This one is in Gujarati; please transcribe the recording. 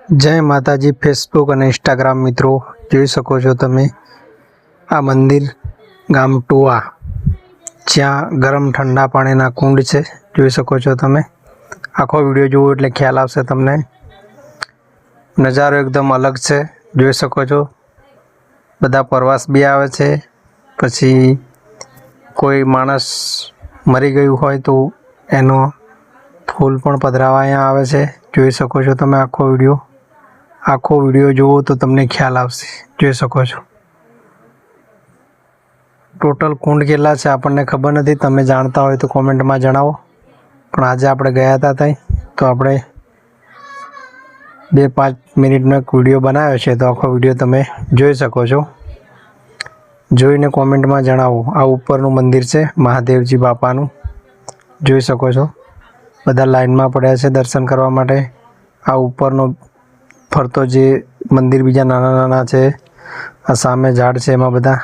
जय माताजी। फेसबुक और इंस्टाग्राम मित्रों જોઈ શકો છો તમે આ મંદિર ગામ ટુવા જ્યાં ગરમ ઠંડા પાણીના કુંડ છે। જોઈ શકો છો તમે આખો વિડિયો જુઓ એટલે ખ્યાલ આવશે તમને। નજારો એકદમ અલગ છે। જોઈ શકો છો બધા પ્રવાસ બી આવે છે। પછી કોઈ માણસ મરી ગયું હોય તો એનો ફૂલ પણ પધરાવા અહીંયા આવે છે। જોઈ શકો છો તમે આખો વિડિયો જુઓ તો તમને ખ્યાલ આવશે। જોઈ શકો છો ટોટલ કુંડ કેટલા છે આપણને ખબર નથી, તમે જાણતા હોય તો કોમેન્ટમાં જણાવો। પણ આજે આપણે ગયા હતા ત્યાં તો આપણે 2-5 મિનિટનો એક વિડિયો બનાવ્યો છે, તો આખો વિડિયો તમે જોઈ શકો છો। જોઈને કોમેન્ટમાં જણાવો। આ ઉપરનું મંદિર છે મહાદેવજી બાપાનું। જોઈ શકો છો બધા લાઈનમાં પડ્યા છે દર્શન કરવા માટે। આ ઉપરનો ફરતો જે મંદિર બીજા નાના નાના છે, આ સામે ઝાડ છે એમાં બધા